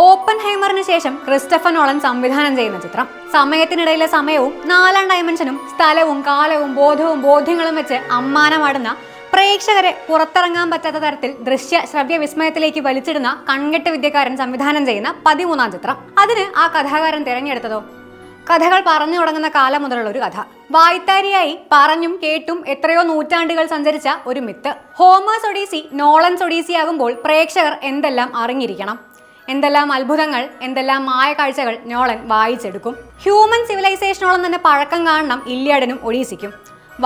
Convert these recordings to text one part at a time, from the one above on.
ഓപ്പൻഹൈമറിന് ശേഷം Christopher Nolan സംവിധാനം ചെയ്യുന്ന ചിത്രം. സമയത്തിനിടയിലെ സമയവും 4-ാം ഡയമെൻഷനും സ്ഥലവും കാലവും ബോധവും ബോധ്യങ്ങളും വെച്ച് അമ്മാനമാടുന്ന, പ്രേക്ഷകരെ പുറത്തിറങ്ങാൻ പറ്റാത്ത തരത്തിൽ ദൃശ്യ ശ്രവ്യ വിസ്മയത്തിലേക്ക് വലിച്ചിടുന്ന കൺകെട്ട് വിദ്യക്കാരൻ സംവിധാനം ചെയ്യുന്ന 13-ാം ചിത്രം. അതിന് ആ കഥാകാരൻ തിരഞ്ഞെടുത്തതോ കഥകൾ പറഞ്ഞു തുടങ്ങുന്ന കാലം മുതലുള്ള ഒരു കഥ. വായ്ത്താരിയായി പറഞ്ഞും കേട്ടും എത്രയോ നൂറ്റാണ്ടുകൾ സഞ്ചരിച്ച ഒരു മിത്ത്. ഹോമേഴ്സ് ഒഡീസി നോളൻസ് ഒഡീസി ആകുമ്പോൾ പ്രേക്ഷകർ എന്തെല്ലാം അറിഞ്ഞിരിക്കണം, എന്തെല്ലാം അത്ഭുതങ്ങൾ, എന്തെല്ലാം മായ കാഴ്ചകൾ നോളൻ വായിച്ചെടുക്കും. ഹ്യൂമൻ സിവിലൈസേഷനോളം തന്നെ പഴക്കം കാണണം ഇല്യാഡിനും ഒഡീസിക്കും.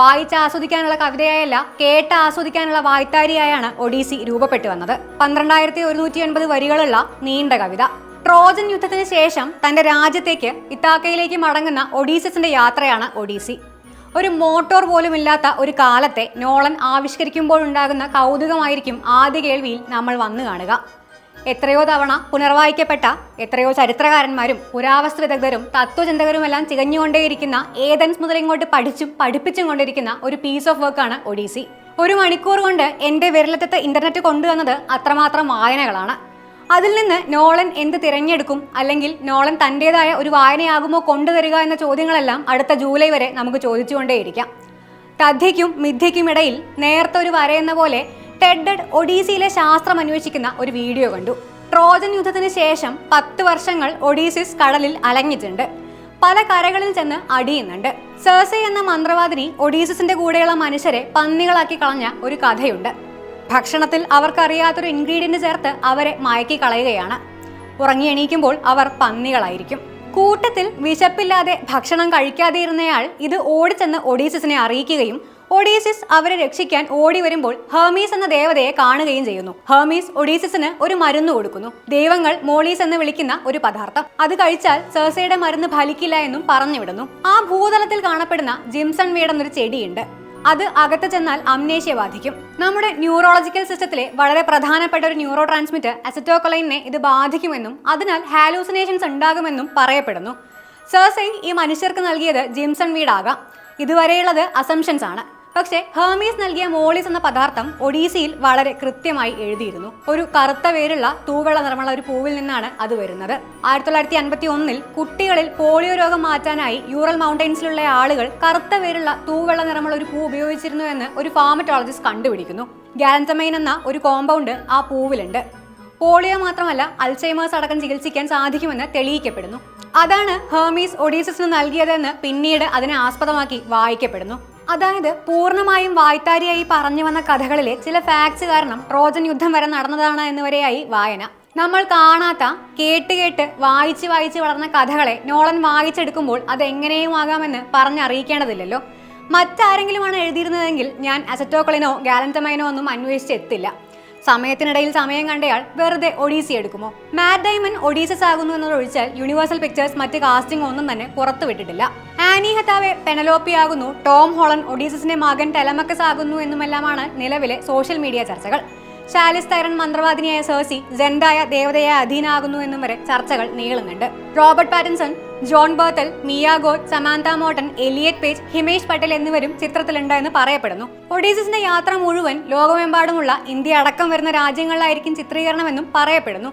വായിച്ച് ആസ്വദിക്കാനുള്ള കവിതയായല്ല, കേട്ട് ആസ്വദിക്കാനുള്ള വായ്ത്താരിയായാണ് ഒഡീസി രൂപപ്പെട്ടു വന്നത്. 12,180 വരികളുള്ള നീണ്ട കവിത. ട്രോജൻ യുദ്ധത്തിന് ശേഷം തന്റെ രാജ്യത്തേക്ക് ഇത്താക്കയിലേക്ക് മടങ്ങുന്ന ഒഡീസസിന്റെ യാത്രയാണ് ഒഡീസി. ഒരു മോട്ടോർ പോലും ഇല്ലാത്ത ഒരു കാലത്തെ നോളൻ ആവിഷ്കരിക്കുമ്പോഴുണ്ടാകുന്ന കൗതുകമായിരിക്കും ആദ്യ കേൾവിയിൽ നമ്മൾ വന്നു കാണുക. എത്രയോ തവണ പുനർവായിക്കപ്പെട്ട എത്രയോ ചരിത്രകാരന്മാരും പുരാവസ്തു വിദഗ്ധരും തത്വചിന്തകരുമെല്ലാം ചികഞ്ഞുകൊണ്ടേയിരിക്കുന്ന ഏതൻസ് മുതൽ ഇങ്ങോട്ട് പഠിപ്പിച്ചും കൊണ്ടിരിക്കുന്ന ഒരു പീസ് ഓഫ് വർക്കാണ് ഒഡീസി. 1 മണിക്കൂർ കൊണ്ട് എൻ്റെ വിരലറ്റത്ത് ഇന്റർനെറ്റ് കൊണ്ടുവന്നത് അത്രമാത്രം വായനകളാണ്. അതിൽ നിന്ന് നോളൻ എന്ത് തിരഞ്ഞെടുക്കും, അല്ലെങ്കിൽ നോളൻ തൻ്റെതായ ഒരു വായനയാകുമോ കൊണ്ടുവരിക എന്ന ചോദ്യങ്ങളെല്ലാം അടുത്ത ജൂലൈ വരെ നമുക്ക് ചോദിച്ചുകൊണ്ടേയിരിക്കാം. തഥ്യയ്ക്കും മിഥ്യയ്ക്കും ഇടയിൽ നേർത്ത ഒരു വരയെന്ന പോലെ ടെഡ് ഒഡീസിയിലെ ശാസ്ത്രം അന്വേഷിക്കുന്ന ഒരു വീഡിയോ കണ്ടു. ട്രോജൻ യുദ്ധത്തിന് ശേഷം 10 വർഷങ്ങൾ ഒഡീസിസ് കടലിൽ അലഞ്ഞിട്ടുണ്ട്. പല കരകളിൽ ചെന്ന് അടിയുന്നുണ്ട്. സെർസി എന്ന മന്ത്രവാദിനി ഒഡീസിസിന്റെ കൂടെയുള്ള മനുഷ്യരെ പന്നികളാക്കി കളഞ്ഞ ഒരു കഥയുണ്ട്. ഭക്ഷണത്തിൽ അവർക്കറിയാത്തൊരു ഇൻഗ്രീഡിയന്റ് ചേർത്ത് അവരെ മയക്കി കളയുകയാണ്. ഉറങ്ങി എണീക്കുമ്പോൾ അവർ പന്നികളായിരിക്കും. കൂട്ടത്തിൽ വിശപ്പില്ലാതെ ഭക്ഷണം കഴിക്കാതെ ഇരുന്നയാൾ ഇത് ഓടിച്ചെന്ന് ഒഡീസിസിനെ അറിയിക്കുകയും ഒഡീസിസ് അവരെ രക്ഷിക്കാൻ ഓടി വരുമ്പോൾ ഹെർമീസ് എന്ന ദേവതയെ കാണുകയും ചെയ്യുന്നു. ഹെർമീസ് ഒഡീസിസിന് ഒരു മരുന്ന് കൊടുക്കുന്നു. ദൈവങ്ങൾ മോളീസ് എന്ന് വിളിക്കുന്ന ഒരു പദാർത്ഥം. അത് കഴിച്ചാൽ സെർസയുടെ മരുന്ന് ഫലിക്കില്ല എന്നും പറഞ്ഞുവിടുന്നു. ആ ഭൂതലത്തിൽ കാണപ്പെടുന്ന ജിംസൺ വീഡ് എന്നൊരു ചെടിയുണ്ട്. അത് അകത്ത് ചെന്നാൽ അംനേഷ്യ ബാധിക്കും. നമ്മുടെ ന്യൂറോളജിക്കൽ സിസ്റ്റത്തിലെ വളരെ പ്രധാനപ്പെട്ട ഒരു ന്യൂറോ ട്രാൻസ്മിറ്റർ അസറ്റോകൊളൈനെ ഇത് ബാധിക്കുമെന്നും അതിനാൽ ഹാലൂസിനേഷൻസ് ഉണ്ടാകുമെന്നും പറയപ്പെടുന്നു. സെർസൈ ഈ മനുഷ്യർക്ക് നൽകിയത് ജിംസൺ വീഡ് ആകാം. ഇതുവരെയുള്ളത് അസംഷൻസ് ആണ്. പക്ഷേ ഹെർമീസ് നൽകിയ മോളീസ് എന്ന പദാർത്ഥം ഒഡീസിയിൽ വളരെ കൃത്യമായി എഴുതിയിരുന്നു. ഒരു കറുത്ത വേരുള്ള തൂവെള്ള നിറമുള്ള ഒരു പൂവിൽ നിന്നാണ് അത് വരുന്നത്. 1951 കുട്ടികളിൽ പോളിയോ രോഗം മാറ്റാനായി യൂറൽ മൗണ്ടൈൻസിലുള്ള ആളുകൾ കറുത്ത വേരുള്ള തൂവെള്ള നിറമുള്ള ഒരു പൂ ഉപയോഗിച്ചിരുന്നു എന്ന് ഒരു ഫാർമറ്റോളജിസ്റ്റ് കണ്ടുപിടിക്കുന്നു. ഗാലന്തമൈൻ എന്ന ഒരു കോമ്പൗണ്ട് ആ പൂവിലുണ്ട്. പോളിയോ മാത്രമല്ല, അൾസൈമേഴ്സ് അടക്കം ചികിത്സിക്കാൻ സാധിക്കുമെന്ന് തെളിയിക്കപ്പെടുന്നു. അതാണ് ഹെർമീസ് ഒഡീസിസിന് നൽകിയതെന്ന് പിന്നീട് അതിനെ ആസ്പദമാക്കി വായിക്കപ്പെടുന്നു. അതായത് പൂർണ്ണമായും വായ്ത്താരിയായി പറഞ്ഞു വന്ന കഥകളിലെ ചില ഫാക്ട്സ് കാരണം ട്രോജൻ യുദ്ധം വരെ നടന്നതാണ് എന്നുവരെയായി വായന. നമ്മൾ കാണാത്ത, കേട്ട് വായിച്ച് വളർന്ന കഥകളെ നോളൻ വായിച്ചെടുക്കുമ്പോൾ അത് എങ്ങനെയും ആകാമെന്ന് പറഞ്ഞറിയിക്കേണ്ടതില്ലല്ലോ. മറ്റാരെങ്കിലുമാണ് എഴുതിയിരുന്നതെങ്കിൽ ഞാൻ അസറ്റോകൊളിനോ ഗാലന്തമൈനോ ഒന്നും അന്വേഷിച്ചെത്തില്ല. സമയത്തിനിടയിൽ സമയം കണ്ടയാൾ വെറുതെ ഒഡീസി എടുക്കുമോ? മാറ്റ് ഡൈമൺ ഒഡീസസ് ആകുന്നു എന്നതൊഴിച്ചാൽ യൂണിവേഴ്സൽ പിക്ചേഴ്സ് മറ്റ് കാസ്റ്റിംഗ് ഒന്നും തന്നെ പുറത്തുവിട്ടിട്ടില്ല. ആനി ഹത്താവെ പെനലോപ്പി ആകുന്നു, ടോം ഹോളണ്ട് ഒഡീസസിന്റെ മകൻ ടെലമക്കസ് ആകുന്നു എന്നുമെല്ലാമാണ് നിലവിലെ സോഷ്യൽ മീഡിയ ചർച്ചകൾ. ഷാലിസ് തൈറൺ മന്ത്രവാദിനിയായ സെർസി സെൻഡായ ദേവതയായ അധീന ആകുന്നു എന്നും വരെ ചർച്ചകൾ നീളുന്നുണ്ട്. Robert Pattinson, Jon Bernthal, Mia Goth, Samantha Morton, Elliot Page, Himesh Patel എന്നിവരും ചിത്രത്തിലുണ്ട് എന്ന് പറയപ്പെടുന്നു. ഒഡീസസിന്റെ യാത്ര മുഴുവൻ ലോകമെമ്പാടുമുള്ള ഇന്ത്യ അടക്കം വരുന്ന രാജ്യങ്ങളിലായിരിക്കും ചിത്രീകരണമെന്നും പറയപ്പെടുന്നു.